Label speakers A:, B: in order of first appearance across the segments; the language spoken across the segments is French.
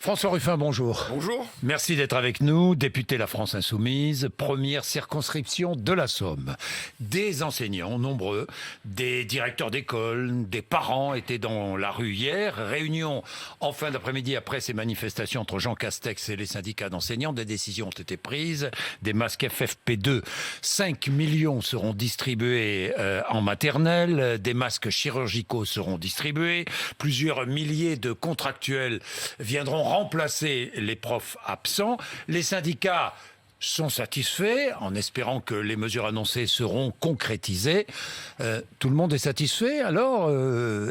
A: François Ruffin, bonjour.
B: Bonjour.
A: Merci d'être avec nous, député La France Insoumise, première circonscription de la Somme. Des enseignants nombreux, des directeurs d'école, des parents étaient dans la rue hier. Réunion en fin d'après-midi après ces manifestations entre Jean Castex et les syndicats d'enseignants. Des décisions ont été prises. Des masques FFP2, 5 millions seront distribués en maternelle. Des masques chirurgicaux seront distribués. Plusieurs milliers de contractuels viendront remplacer les profs absents. Les syndicats sont satisfaits en espérant que les mesures annoncées seront concrétisées. Tout le monde est satisfait. Alors,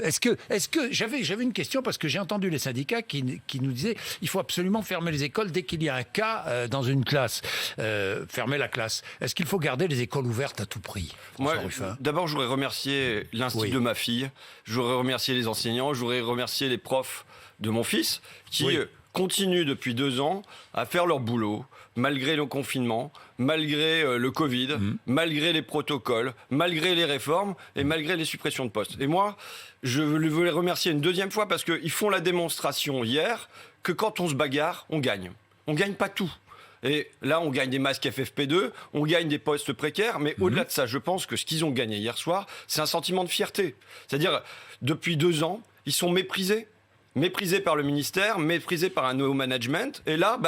A: est-ce que j'avais une question parce que j'ai entendu les syndicats qui nous disaient il faut absolument fermer les écoles dès qu'il y a un cas dans une classe. Fermer la classe. Est-ce qu'il faut garder les écoles ouvertes à tout prix?
B: Moi, d'abord, je voudrais remercier l'institut de ma fille. Je voudrais remercier les enseignants. Je voudrais remercier les profs de mon fils qui continuent depuis 2 ans à faire leur boulot malgré le confinement, malgré le Covid, malgré les protocoles, malgré les réformes et malgré les suppressions de postes. Et moi, je veux les remercier une deuxième fois parce qu'ils font la démonstration hier que quand on se bagarre, on gagne. On gagne pas tout. Et là, on gagne des masques FFP2, on gagne des postes précaires, mais au-delà de ça, je pense que ce qu'ils ont gagné hier soir, c'est un sentiment de fierté. C'est-à-dire, depuis 2 ans, ils sont méprisés par le ministère, méprisés par un nouveau management. Et là,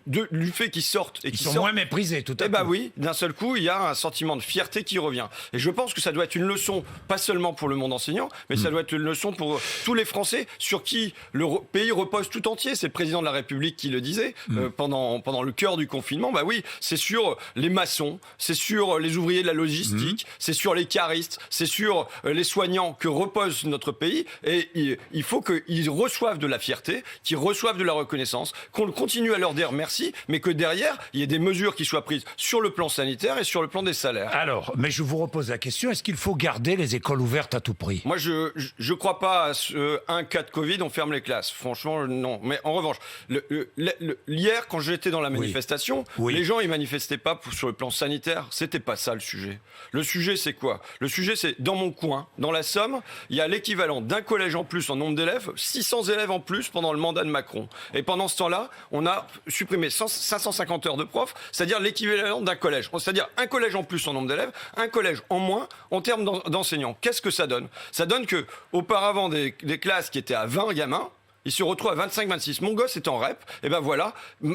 B: du fait qu'ils sortent et
A: qu'ils sont moins méprisés tout à coup.
B: Oui, d'un seul coup, il y a un sentiment de fierté qui revient. Et je pense que ça doit être une leçon, pas seulement pour le monde enseignant, mais ça doit être une leçon pour tous les Français sur qui le pays repose tout entier. C'est le président de la République qui le disait pendant le cœur du confinement. C'est sur les maçons, c'est sur les ouvriers de la logistique, c'est sur les caristes, c'est sur les soignants que repose notre pays. Et il faut qu'ils reçoivent de la fierté, qu'ils reçoivent de la reconnaissance, qu'on continue à leur dire merci, mais que derrière, il y ait des mesures qui soient prises sur le plan sanitaire et sur le plan des salaires.
A: Alors, mais je vous repose la question, est-ce qu'il faut garder les écoles ouvertes à tout prix?
B: Moi, je crois pas à un cas de Covid, on ferme les classes. Franchement, non. Mais en revanche, hier, quand j'étais dans la manifestation, les gens, ils manifestaient pas sur le plan sanitaire. C'était pas ça le sujet. Le sujet, c'est quoi? Le sujet, c'est dans mon coin, dans la Somme, il y a l'équivalent d'un collège en plus en nombre d'élèves, 600 élèves en plus pendant le mandat de Macron. Et pendant ce temps-là, on a supprimé 550 heures de profs, c'est-à-dire l'équivalent d'un collège. C'est-à-dire un collège en plus en nombre d'élèves, un collège en moins en termes d'enseignants. Qu'est-ce que ça donne? Ça donne que, auparavant, des classes qui étaient à 20 gamins, ils se retrouvent à 25, 26. Mon gosse est en REP, et voilà,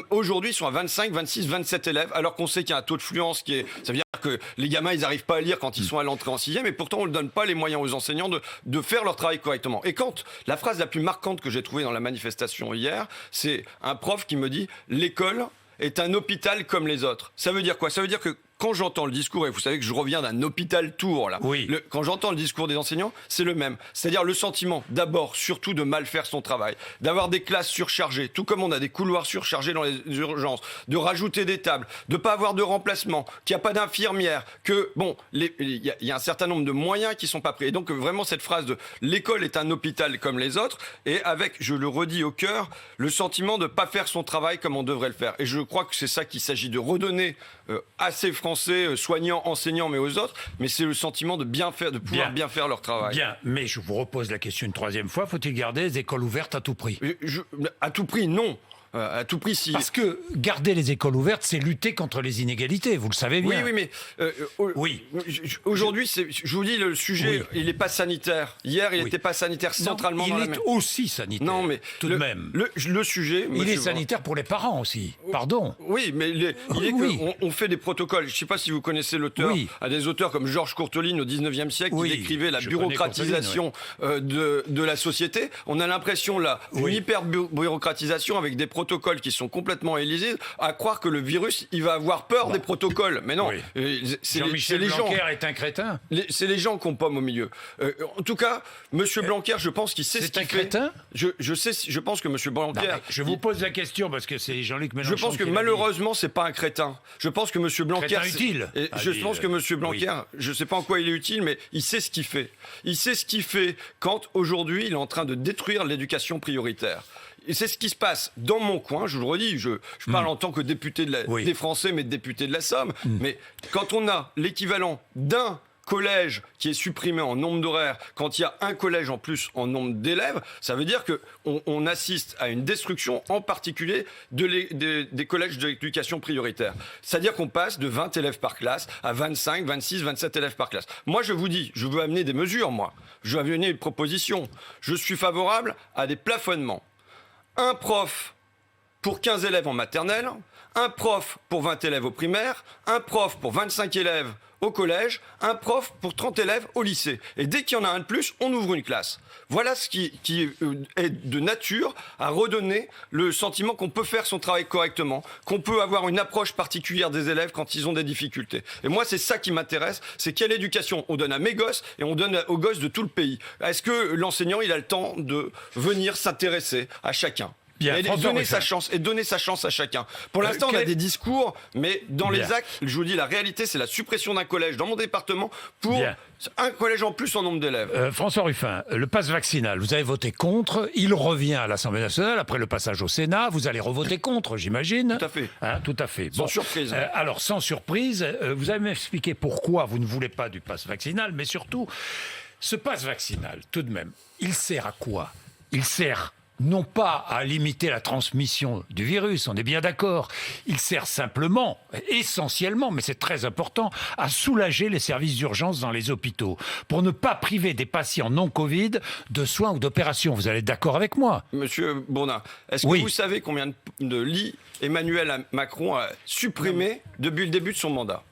B: aujourd'hui ils sont à 25, 26, 27 élèves, alors qu'on sait qu'il y a un taux de fluence qui est... Ça veut dire que les gamins, ils n'arrivent pas à lire quand ils sont à l'entrée en 6e, et pourtant on ne donne pas les moyens aux enseignants de faire leur travail correctement. Et quand la phrase la plus marquante que j'ai trouvée dans la manifestation hier, c'est un prof qui me dit « L'école est un hôpital comme les autres ». Ça veut dire quoi? Ça veut dire que quand j'entends le discours, et vous savez que je reviens d'un hôpital tour, là. Quand j'entends le discours des enseignants, c'est le même. C'est-à-dire le sentiment, d'abord, surtout de mal faire son travail, d'avoir des classes surchargées, tout comme on a des couloirs surchargés dans les urgences, de rajouter des tables, de ne pas avoir de remplacement, qu'il n'y a pas d'infirmière, que, il y a un certain nombre de moyens qui ne sont pas pris. Et donc, vraiment, cette phrase de « l'école est un hôpital comme les autres », et avec, je le redis au cœur, le sentiment de ne pas faire son travail comme on devrait le faire. Et je crois que c'est ça qu'il s'agit de redonner à ces Français, soignants, enseignants, mais aux autres, mais c'est le sentiment de bien faire, de pouvoir bien faire leur travail.
A: Bien, mais je vous repose la question une troisième fois, faut-il garder les écoles ouvertes à tout prix?
B: À tout prix, non. À tout prix, si...
A: Parce que garder les écoles ouvertes, c'est lutter contre les inégalités, vous le savez bien.
B: Oui, mais aujourd'hui, je vous dis, le sujet, il n'est pas sanitaire. Hier, il n'était pas sanitaire centralement dans la
A: il est aussi sanitaire,
B: non, mais
A: tout de même.
B: Le sujet...
A: Il est sanitaire pour les parents aussi, pardon.
B: Oui, mais on fait des protocoles. Je ne sais pas si vous connaissez l'auteur, à des auteurs comme Georges Courteline au 19e siècle, qui décrivait la bureaucratisation de la société. On a l'impression, là, d'une hyper-bureaucratisation avec des protocoles qui sont complètement élysés, à croire que le virus, il va avoir peur des protocoles. Mais non,
A: Jean-Michel Blanquer est un crétin.
B: C'est les gens qu'on pomme au milieu. En tout cas, M. Blanquer, je pense qu'il sait ce qu'il fait.
A: C'est un crétin?
B: Je pense que M. Blanquer...
A: je vous pose la question parce que c'est Jean-Luc Mélenchon.
B: Je pense que malheureusement, c'est pas un crétin. Je pense que M. Blanquer...
A: Crétin utile.
B: Je pense que M. Blanquer, je ne sais pas en quoi il est utile, mais il sait ce qu'il fait. Il sait ce qu'il fait quand, aujourd'hui, il est en train de détruire l'éducation prioritaire. Et c'est ce qui se passe dans mon coin, je vous le redis, je parle en tant que député des Français, mais député de la Somme. Mais quand on a l'équivalent d'un collège qui est supprimé en nombre d'horaires, quand il y a un collège en plus en nombre d'élèves, ça veut dire qu'on assiste à une destruction, en particulier des collèges de l'éducation prioritaire. C'est-à-dire qu'on passe de 20 élèves par classe à 25, 26, 27 élèves par classe. Moi, je vous dis, je veux amener des mesures, moi. Je veux amener une proposition. Je suis favorable à des plafonnements. Un prof pour 15 élèves en maternelle, un prof pour 20 élèves au primaire, un prof pour 25 élèves au collège, un prof pour 30 élèves au lycée. Et dès qu'il y en a un de plus, on ouvre une classe. Voilà ce qui est de nature à redonner le sentiment qu'on peut faire son travail correctement, qu'on peut avoir une approche particulière des élèves quand ils ont des difficultés. Et moi, c'est ça qui m'intéresse, c'est quelle éducation on donne à mes gosses et on donne aux gosses de tout le pays. Est-ce que l'enseignant, il a le temps de venir s'intéresser à chacun ? Bien, et donner sa chance à chacun. Pour l'instant, on a des discours, mais dans les actes, je vous dis, la réalité, c'est la suppression d'un collège dans mon département pour un collège en plus en nombre d'élèves.
A: François Ruffin, le pass vaccinal, vous avez voté contre, il revient à l'Assemblée nationale après le passage au Sénat, vous allez revoter contre, j'imagine.
B: Tout à fait.
A: Tout à fait.
B: Sans surprise.
A: Alors, sans surprise, vous allez m'expliquer pourquoi vous ne voulez pas du pass vaccinal, mais surtout, ce pass vaccinal, tout de même, il sert à quoi ? Il sert non pas à limiter la transmission du virus, on est bien d'accord. Il sert simplement, essentiellement, mais c'est très important, à soulager les services d'urgence dans les hôpitaux, pour ne pas priver des patients non-Covid de soins ou d'opérations. Vous allez être d'accord avec moi ?
B: Monsieur Bourdin, est-ce que vous savez combien de lits Emmanuel Macron a supprimé depuis le début de son mandat ?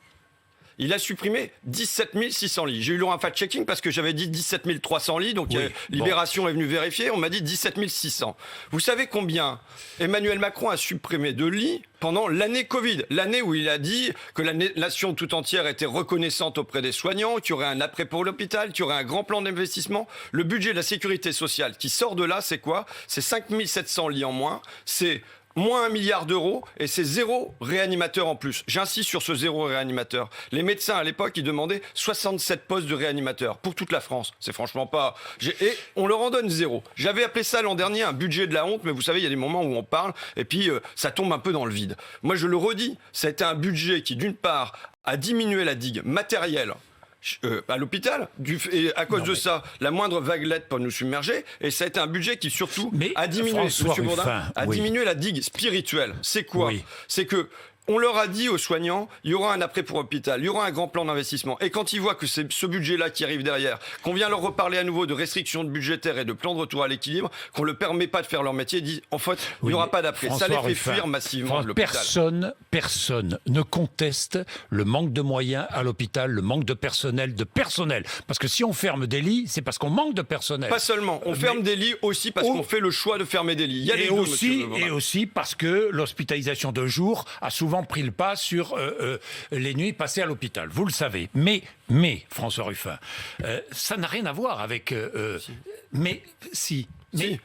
B: Il a supprimé 17 600 lits. J'ai eu un fact-checking parce que j'avais dit 17 300 lits, donc Libération est venue vérifier, on m'a dit 17 600. Vous savez combien Emmanuel Macron a supprimé de lits pendant l'année Covid, l'année où il a dit que la nation tout entière était reconnaissante auprès des soignants, qu'il y aurait un après pour l'hôpital, qu'il y aurait un grand plan d'investissement. Le budget de la sécurité sociale qui sort de là, c'est quoi ? C'est 5 700 lits en moins, c'est moins 1 milliard d'euros et c'est 0 réanimateur en plus. J'insiste sur ce 0 réanimateur. Les médecins à l'époque, ils demandaient 67 postes de réanimateurs pour toute la France. C'est franchement pas... Et on leur en donne 0. J'avais appelé ça l'an dernier un budget de la honte, mais vous savez, il y a des moments où on parle et puis ça tombe un peu dans le vide. Moi, je le redis, ça a été un budget qui, d'une part, a diminué la digue matérielle à l'hôpital, et à cause de ça, la moindre vaguelette peut nous submerger, et ça a été un budget qui surtout a diminué, Monsieur Bourdin, diminué la digue spirituelle. C'est quoi ? C'est que on leur a dit aux soignants, il y aura un après pour l'hôpital, il y aura un grand plan d'investissement. Et quand ils voient que c'est ce budget-là qui arrive derrière, qu'on vient leur reparler à nouveau de restrictions budgétaires et de plans de retour à l'équilibre, qu'on ne leur permet pas de faire leur métier, ils disent en fait, il n'y aura pas d'après. Ça les fait fuir massivement de l'hôpital. Personne ne conteste le manque de moyens à l'hôpital, le manque de personnel. Parce que si on ferme des lits, c'est parce qu'on manque de personnel. Pas seulement, on ferme des lits aussi parce qu'on fait le choix de fermer des lits. Il y a les deux, et aussi parce que l'hospitalisation de jour a souvent pris le pas sur les nuits passées à l'hôpital. Vous le savez. Mais François Ruffin, ça n'a rien à voir avec... Mais si... Mais,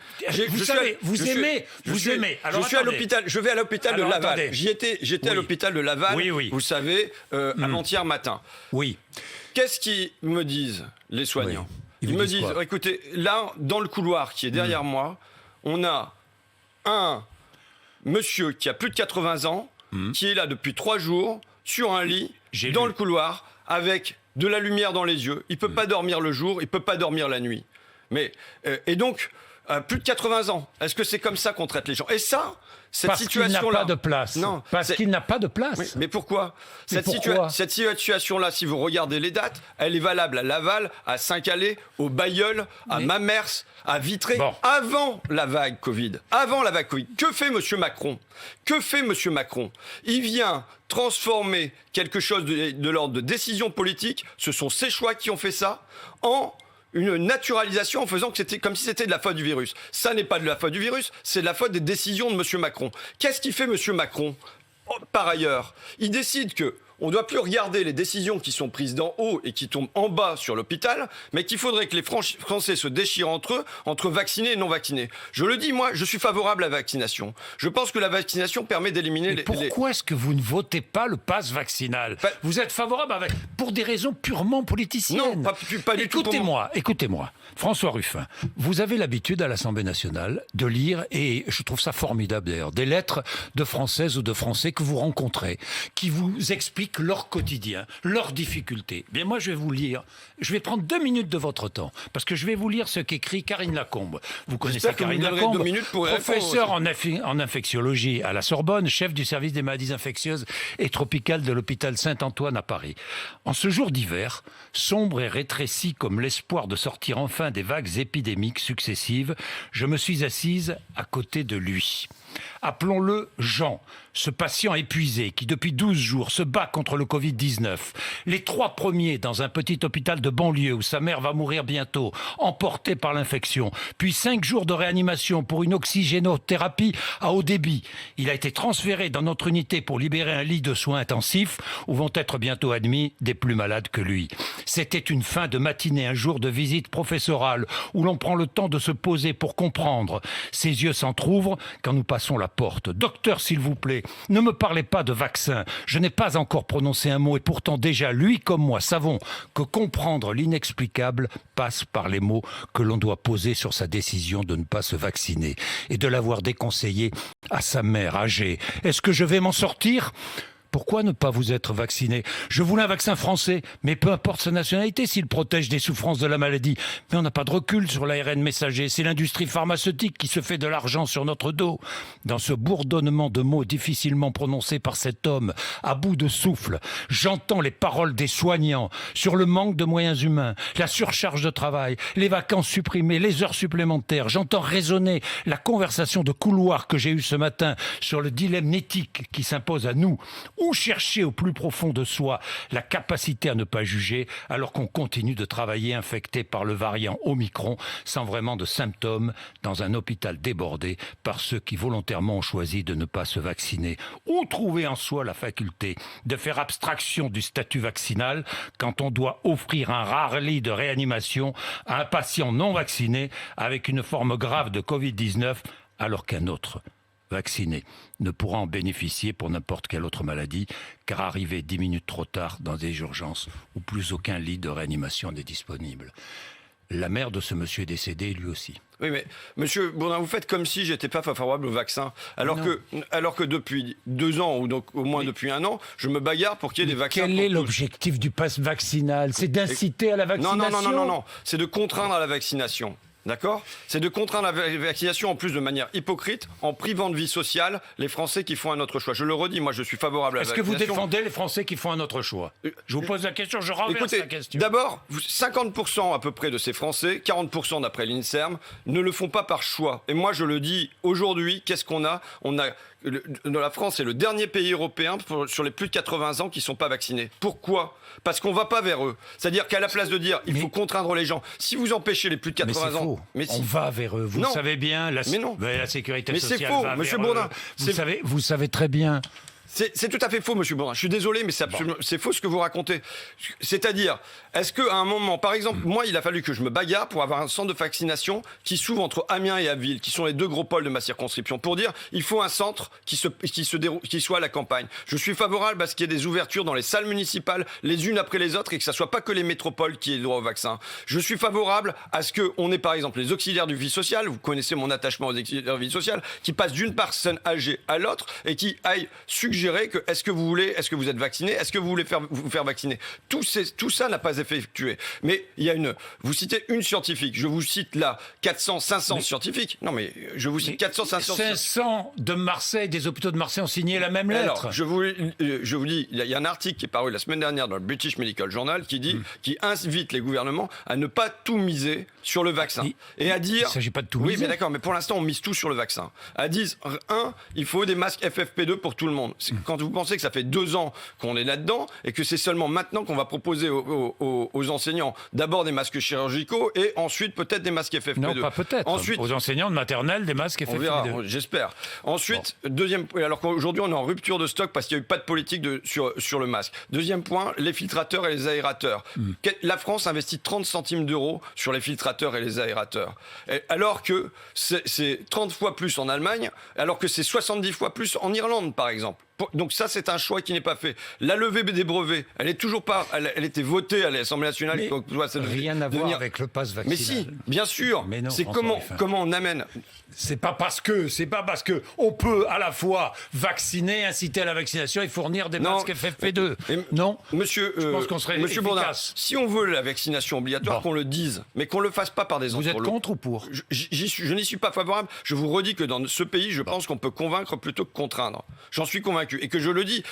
B: vous aimez. Alors, je suis à l'hôpital. Je vais à l'hôpital de Laval. J'étais à l'hôpital de Laval. Vous savez, avant-hier matin. Oui. Qu'est-ce qu'ils me disent les soignants ? Ils me disent, écoutez, là, dans le couloir qui est derrière moi, on a un monsieur qui a plus de 80 ans, qui est là depuis 3 jours, sur un lit, dans le couloir, avec de la lumière dans les yeux. Il ne peut pas dormir le jour, il ne peut pas dormir la nuit. Et donc, plus de 80 ans, est-ce que c'est comme ça qu'on traite les gens ? Et ça, cette situation-là... Parce qu'il n'a pas de place. Non, parce qu'il n'a pas de place. Oui, mais pourquoi ? Cette situation-là, si vous regardez les dates, elle est valable à Laval, à Saint-Calais, au Bailleul, à Mamers, à Vitré, avant la vague Covid. Avant la vague Covid. Que fait M. Macron ? Il vient transformer quelque chose de l'ordre de décision politique, ce sont ses choix qui ont fait ça, en une naturalisation en faisant que c'était comme si c'était de la faute du virus. Ça n'est pas de la faute du virus, c'est de la faute des décisions de M. Macron. Qu'est-ce qu'il fait M. Macron ? Par ailleurs, il décide que on ne doit plus regarder les décisions qui sont prises d'en haut et qui tombent en bas sur l'hôpital, mais qu'il faudrait que les Français se déchirent entre eux, entre vaccinés et non vaccinés. Je le dis, moi, je suis favorable à la vaccination. Je pense que la vaccination permet d'éliminer les... Pourquoi est-ce que vous ne votez pas le pass vaccinal ? Vous êtes favorable pour des raisons purement politiciennes. Non, pas du tout. Écoutez-moi. François Ruffin, vous avez l'habitude à l'Assemblée nationale de lire, et je trouve ça formidable d'ailleurs, des lettres de Françaises ou de Français que vous rencontrez, qui vous expliquent
A: expliquent leur quotidien, leurs difficultés. Bien moi, je vais vous lire. Je vais prendre 2 minutes de votre temps, parce que je vais vous lire ce qu'écrit Karine Lacombe. Vous connaissez Karine Lacombe, professeure en infectiologie à la Sorbonne, chef du service des maladies infectieuses et tropicales de l'hôpital Saint-Antoine à Paris. En ce jour d'hiver, sombre et rétréci comme l'espoir de sortir enfin des vagues épidémiques successives, je me suis assise à côté de lui. Appelons-le Jean, ce patient épuisé qui depuis 12 jours se bat contre le Covid-19. Les 3 premiers dans un petit hôpital de banlieue où sa mère va mourir bientôt, emportée par l'infection. Puis 5 jours de réanimation pour une oxygénothérapie à haut débit. Il a été transféré dans notre unité pour libérer un lit de soins intensifs où vont être bientôt admis des plus malades que lui. C'était une fin de matinée, un jour de visite professorale où l'on prend le temps de se poser pour comprendre. Ses yeux s'entr'ouvrent quand nous passons la porte. Docteur, s'il vous plaît, ne me parlez pas de vaccin. Je n'ai pas encore prononcé un mot et pourtant déjà, lui comme moi, savons que comprendre l'inexplicable passe par les mots que l'on doit poser sur sa décision de ne pas se vacciner et de l'avoir déconseillé à sa mère âgée. Est-ce que je vais m'en sortir ? Pourquoi ne pas vous être vacciné ? Je voulais un vaccin français, mais peu importe sa nationalité s'il protège des souffrances de la maladie. Mais on n'a pas de recul sur l'ARN messager. C'est l'industrie pharmaceutique qui se fait de l'argent sur notre dos. Dans ce bourdonnement de mots difficilement prononcés par cet homme, à bout de souffle, j'entends les paroles des soignants sur le manque de moyens humains, la surcharge de travail, les vacances supprimées, les heures supplémentaires. J'entends résonner la conversation de couloir que j'ai eue ce matin sur le dilemme éthique qui s'impose à nous. Ou chercher au plus profond de soi la capacité à ne pas juger alors qu'on continue de travailler infecté par le variant Omicron sans vraiment de symptômes dans un hôpital débordé par ceux qui volontairement ont choisi de ne pas se vacciner. Ou trouver en soi la faculté de faire abstraction du statut vaccinal quand on doit offrir un rare lit de réanimation à un patient non vacciné avec une forme grave de Covid-19 alors qu'un autre vacciné ne pourra en bénéficier pour n'importe quelle autre maladie, car arrivé 10 minutes trop tard dans des urgences où plus aucun lit de réanimation n'est disponible. La mère de ce monsieur est décédée, lui aussi.
B: Oui, mais monsieur Bourdin, vous faites comme si j'étais pas favorable au vaccin, alors que depuis 2 ans, ou donc au moins depuis 1 an, je me bagarre pour qu'il y ait des vaccins.
A: Quel est l'objectif du pass vaccinal ? C'est d'inciter à la vaccination ?
B: Non. C'est de contraindre à la vaccination. D'accord ? C'est de contraindre la vaccination en plus de manière hypocrite, en privant de vie sociale les Français qui font un autre choix. Je le redis, moi je suis favorable à la vaccination.
A: Est-ce que vous défendez les Français qui font un autre choix ? Je vous pose la question, je renverse la question.
B: D'abord, 50% à peu près de ces Français, 40% d'après l'INSERM, ne le font pas par choix. Et moi je le dis aujourd'hui, qu'est-ce qu'on a ? La France est le dernier pays européen sur les plus de 80 ans qui ne sont pas vaccinés. Pourquoi ? Parce qu'on ne va pas vers eux. C'est-à-dire qu'à la place de dire il faut contraindre les gens, si vous empêchez les plus de 80 ans...
A: On va vers eux. Vous le savez bien, la sécurité sociale
B: c'est faux,
A: va
B: monsieur
A: vers
B: Bourdin.
A: Vous savez très bien.
B: C'est tout à fait faux, monsieur Bourdin. Je suis désolé, mais c'est faux ce que vous racontez. C'est-à-dire, est-ce qu'à un moment, par exemple, moi, il a fallu que je me bagarre pour avoir un centre de vaccination qui s'ouvre entre Amiens et Abbeville, qui sont les 2 gros pôles de ma circonscription, pour dire il faut un centre qui soit à la campagne. Je suis favorable à ce qu'il y ait des ouvertures dans les salles municipales, les unes après les autres, et que ça soit pas que les métropoles qui aient le droit au vaccin. Je suis favorable à ce qu'on ait, par exemple, les auxiliaires du vie sociale, vous connaissez mon attachement aux auxiliaires de vie sociale, qui passent d'une personne âgée à l'autre et qui aillent suggérer que est-ce que vous êtes vacciné, est-ce que vous voulez vous faire vacciner. Tout ça n'a pas effectué. Mais vous citez une scientifique, je vous cite là 400, 500 scientifiques. Non mais je vous cite 400, 500.
A: 500 de Marseille, des hôpitaux de Marseille ont signé la même lettre.
B: Alors, je vous dis, il y a un article qui est paru la semaine dernière dans le British Medical Journal qui invite les gouvernements à ne pas tout miser sur le vaccin. Et à dire...
A: Il ne s'agit pas de tout miser.
B: Oui, mais d'accord, mais pour l'instant, on mise tout sur le vaccin. À dire, il faut des masques FFP2 pour tout le monde. Quand vous pensez que ça fait 2 ans qu'on est là-dedans et que c'est seulement maintenant qu'on va proposer aux enseignants d'abord des masques chirurgicaux et ensuite peut-être des masques FFP2.
A: Non, pas peut-être. Ensuite, aux enseignants de maternelle, des masques FFP2.
B: On verra, j'espère. Ensuite, alors qu'aujourd'hui on est en rupture de stock parce qu'il n'y a eu pas de politique sur le masque. Deuxième point, les filtrateurs et les aérateurs. La France investit 30 centimes d'euros sur les filtrateurs et les aérateurs. Alors que c'est 30 fois plus en Allemagne, alors que c'est 70 fois plus en Irlande, par exemple. Donc ça, c'est un choix qui n'est pas fait. La levée des brevets, elle est toujours pas. Elle était votée à l'Assemblée nationale.
A: Mais
B: donc,
A: rien à voir avec le pass vaccinal.
B: Mais si, bien sûr.
A: Mais non,
B: c'est comment on amène.
A: C'est pas parce que on peut à la fois vacciner, inciter à la vaccination et fournir des masques FFP2. Non.
B: Monsieur,
A: je pense qu'on serait
B: Monsieur
A: efficace.
B: Bourdin, si on veut la vaccination obligatoire, qu'on le dise, mais qu'on le fasse pas par des
A: Vous êtes contre ou pour?
B: Je n'y suis pas favorable. Je vous redis que dans ce pays, je pense qu'on peut convaincre plutôt que contraindre. J'en suis convaincu. Et que je le dis,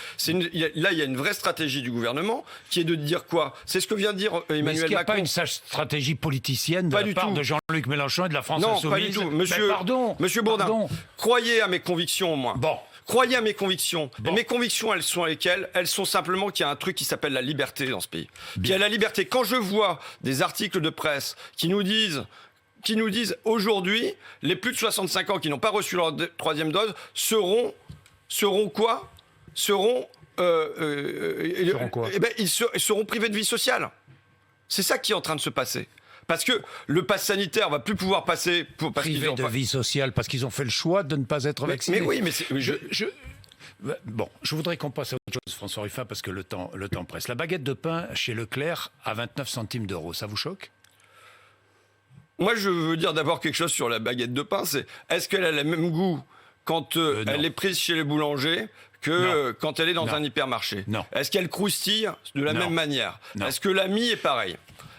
B: là, il y a une vraie stratégie du gouvernement qui est de dire quoi? C'est ce que vient de dire Emmanuel Macron.
A: Mais est-ce qu'il n'y a pas une stratégie politicienne de la part de Jean-Luc Mélenchon et de la France Insoumise?
B: Non, pas du tout. Monsieur Bourdin, croyez à mes convictions au moins.
A: Bon.
B: Croyez à mes convictions. Bon. Et mes convictions, elles sont lesquelles? Elles sont simplement qu'il y a un truc qui s'appelle la liberté dans ce pays. Qu'il y a la liberté. Quand je vois des articles de presse qui nous disent aujourd'hui, les plus de 65 ans qui n'ont pas reçu leur troisième dose seront quoi? Seront
A: quoi?
B: ils seront privés de vie sociale. C'est ça qui est en train de se passer. Parce que le pass sanitaire va plus pouvoir passer...
A: Privés de vie sociale, parce qu'ils ont fait le choix de ne pas être vaccinés.
B: Mais oui, mais
A: Bon, je voudrais qu'on passe à autre chose, François Ruffin, parce que le temps presse. La baguette de pain chez Leclerc à 29 centimes d'euros, ça vous choque?
B: Moi, je veux dire d'abord quelque chose sur la baguette de pain. Est-ce qu'elle a le même goût quand elle est prise chez les boulangers que quand elle est dans un hypermarché?
A: Non.
B: Est-ce qu'elle croustille de la même manière? Est-ce que la mie est pareille?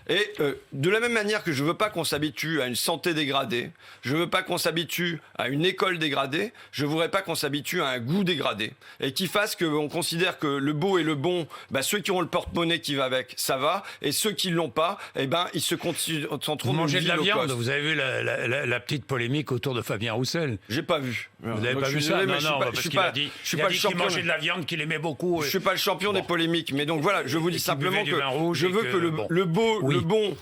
B: Et de la même manière que je ne veux pas qu'on s'habitue à une santé dégradée, je ne veux pas qu'on s'habitue à une école dégradée, je ne voudrais pas qu'on s'habitue à un goût dégradé. Et qui fasse qu'on considère que le beau et le bon, ceux qui ont le porte-monnaie qui va avec, ça va. Et ceux qui ne l'ont pas, ils se concentrent.
A: Vous mangez de la viande, vous avez vu la petite polémique autour de Fabien Roussel?
B: J'ai pas vu.
A: Vous n'avez pas vu ça? Non, parce qu'il a dit qu'il mangeait de la viande, qu'il aimait beaucoup.
B: Je ne suis pas le champion des polémiques. Mais donc voilà, je vous dis simplement que je veux que le beau... Le bon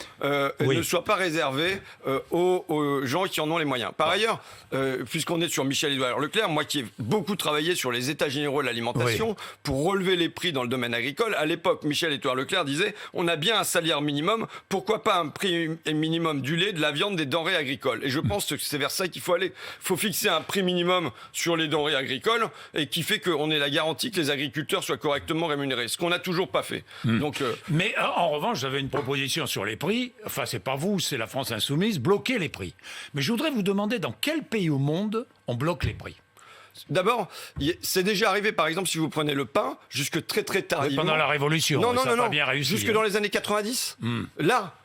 B: ne soit pas réservé aux gens qui en ont les moyens. Par ailleurs, puisqu'on est sur Michel-Édouard Leclerc, moi qui ai beaucoup travaillé sur les états généraux de l'alimentation pour relever les prix dans le domaine agricole, à l'époque, Michel-Édouard Leclerc disait on a bien un salaire minimum, pourquoi pas un prix minimum du lait, de la viande, des denrées agricoles? Et je pense que c'est vers ça qu'il faut aller. Il faut fixer un prix minimum sur les denrées agricoles et qui fait qu'on ait la garantie que les agriculteurs soient correctement rémunérés, ce qu'on n'a toujours pas fait. Donc,
A: mais en revanche, j'avais une proposition sur les prix, enfin c'est pas vous, c'est la France Insoumise, bloquer les prix. Mais je voudrais vous demander dans quel pays au monde on bloque les prix?
B: D'abord, c'est déjà arrivé, par exemple, si vous prenez le pain, jusque très très tardivement.
A: Pendant la Révolution, ça n'a pas bien réussi.
B: Jusque dans les années 90. Là,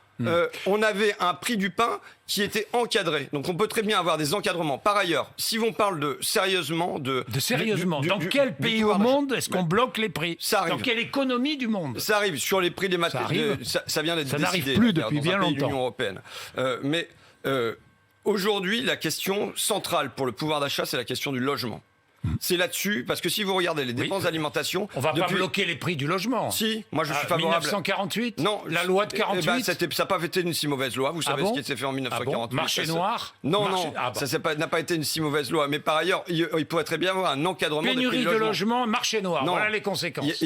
B: on avait un prix du pain qui était encadré. Donc on peut très bien avoir des encadrements. Par ailleurs, si on parle de sérieusement...
A: Dans quel pays au monde est-ce qu'on bloque les prix?
B: Ça arrive.
A: Dans quelle économie du monde?
B: Ça arrive sur les prix des matériaux. Ça vient d'être décidé.
A: Ça n'arrive plus depuis bien longtemps.
B: De l'Union européenne. Mais aujourd'hui, la question centrale pour le pouvoir d'achat, c'est la question du logement. C'est là-dessus, parce que si vous regardez les dépenses d'alimentation...
A: On va pas bloquer les prix du logement.
B: Si, moi je suis favorable...
A: 1948 ?
B: Non.
A: La loi de 48 ?
B: Ça n'a pas été une si mauvaise loi, vous savez ce qui s'est fait en 1948.
A: Marché noir ?
B: Non, ça n'a pas été une si mauvaise loi. Mais par ailleurs, il pourrait très bien avoir un encadrement des prix du logement.
A: Pénurie de logement, marché noir, voilà les conséquences.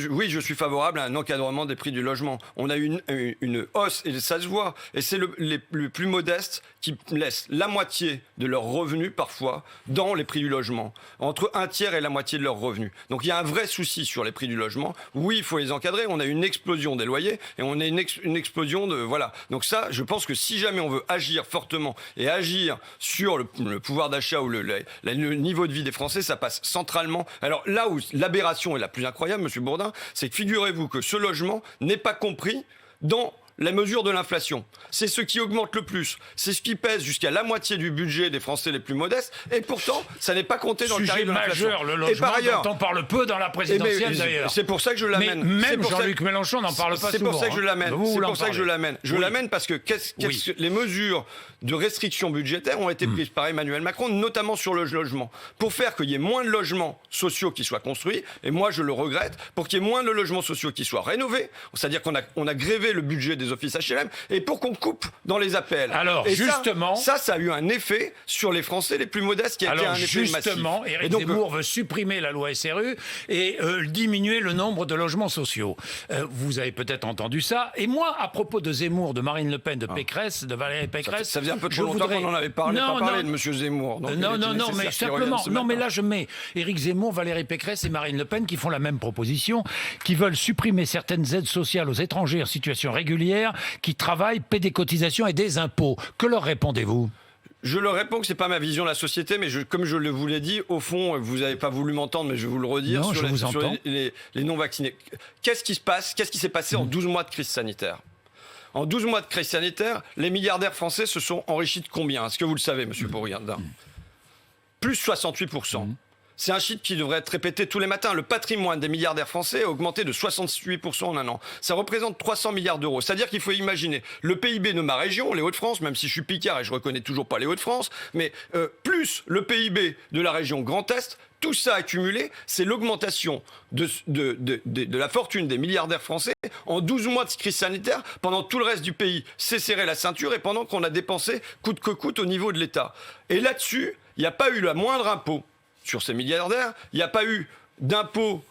B: Oui, je suis favorable à un encadrement des prix du logement. On a eu une hausse, et ça se voit, et c'est les plus modestes qui laissent la moitié de leurs revenus, parfois, dans les prix du logement. Entre un tiers et la moitié de leurs revenus. Donc il y a un vrai souci sur les prix du logement. Oui, il faut les encadrer. On a une explosion des loyers et on a une explosion de... Voilà. Donc ça, je pense que si jamais on veut agir fortement et agir sur le pouvoir d'achat ou le niveau de vie des Français, ça passe centralement. Alors là où l'aberration est la plus incroyable, Monsieur Bourdin, c'est que figurez-vous que ce logement n'est pas compris dans la mesure de l'inflation. C'est ce qui augmente le plus. C'est ce qui pèse jusqu'à la moitié du budget des Français les plus modestes. Et pourtant, ça n'est pas compté dans le tarif de l'inflation.
A: Sujet majeur, le logement, dont on parle peu dans la présidentielle d'ailleurs.
B: C'est pour ça que je l'amène.
A: Mais même Jean-Luc Mélenchon n'en parle pas souvent.
B: C'est pour ça que je l'amène.
A: C'est pour ça que
B: je l'amène. Je l'amène parce que les mesures de restriction budgétaire ont été prises par Emmanuel Macron, notamment sur le logement, pour faire qu'il y ait moins de logements sociaux qui soient construits. Et moi, je le regrette, pour qu'il y ait moins de logements sociaux qui soient rénovés. C'est-à-dire qu'on a grévé le budget des des offices HLM et pour qu'on coupe dans les APL.
A: Alors,
B: et
A: justement...
B: Ça a eu un effet sur les Français les plus modestes qui a été un effet massif.
A: Justement, Éric Zemmour veut supprimer la loi SRU et diminuer le nombre de logements sociaux. Vous avez peut-être entendu ça. Et moi, à propos de Zemmour, de Marine Le Pen, de Pécresse, de Valérie Pécresse...
B: Ça faisait un peu trop longtemps qu'on en avait parlé, de M. Zemmour. Donc
A: non, mais simplement... Non, mais là, je mets Éric Zemmour, Valérie Pécresse et Marine Le Pen qui font la même proposition, qui veulent supprimer certaines aides sociales aux étrangers en situation régulière, qui travaillent, paient des cotisations et des impôts. Que leur répondez-vous ?
B: Je leur réponds que c'est pas ma vision de la société, mais comme je vous l'ai dit, au fond, vous n'avez pas voulu m'entendre, mais je vais vous le redire,
A: non,
B: sur les non-vaccinés. Qu'est-ce qui se passe ? Qu'est-ce qui s'est passé en 12 mois de crise sanitaire ? En 12 mois de crise sanitaire, les milliardaires français se sont enrichis de combien ? Est-ce que vous le savez, monsieur Bourguin ? Plus 68%. C'est un chiffre qui devrait être répété tous les matins. Le patrimoine des milliardaires français a augmenté de 68% en un an. Ça représente 300 milliards d'euros. C'est-à-dire qu'il faut imaginer le PIB de ma région, les Hauts-de-France, même si je suis picard et je reconnais toujours pas les Hauts-de-France, mais plus le PIB de la région Grand Est, tout ça accumulé, c'est l'augmentation de la fortune des milliardaires français en 12 mois de crise sanitaire, pendant tout le reste du pays s'est serré la ceinture et pendant qu'on a dépensé coûte que coûte au niveau de l'État. Et là-dessus, il n'y a pas eu le moindre impôt sur ces milliardaires, il n'y a pas eu d'impôt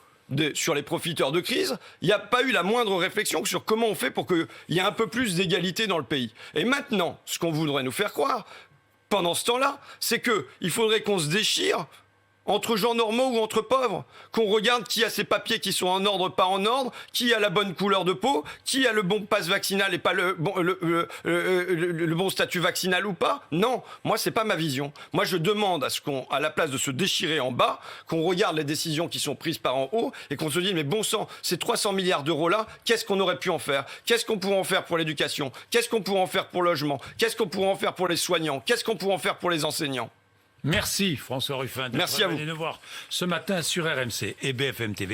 B: sur les profiteurs de crise, il n'y a pas eu la moindre réflexion sur comment on fait pour qu'il y ait un peu plus d'égalité dans le pays. Et maintenant, ce qu'on voudrait nous faire croire, pendant ce temps-là, c'est qu'il faudrait qu'on se déchire entre gens normaux ou entre pauvres, qu'on regarde qui a ses papiers qui sont en ordre, pas en ordre, qui a la bonne couleur de peau, qui a le bon passe vaccinal et pas le bon statut vaccinal ou pas. Non, moi c'est pas ma vision. Moi je demande à ce à la place de se déchirer en bas, qu'on regarde les décisions qui sont prises par en haut et qu'on se dise mais bon sang, ces 300 milliards d'euros là, qu'est-ce qu'on aurait pu en faire ? Qu'est-ce qu'on pourrait en faire pour l'éducation ? Qu'est-ce qu'on pourrait en faire pour le logement ? Qu'est-ce qu'on pourrait en faire pour les soignants ? Qu'est-ce qu'on pourrait en faire pour les enseignants ?
A: Merci François Ruffin d'être venu nous voir ce matin sur RMC et BFM TV.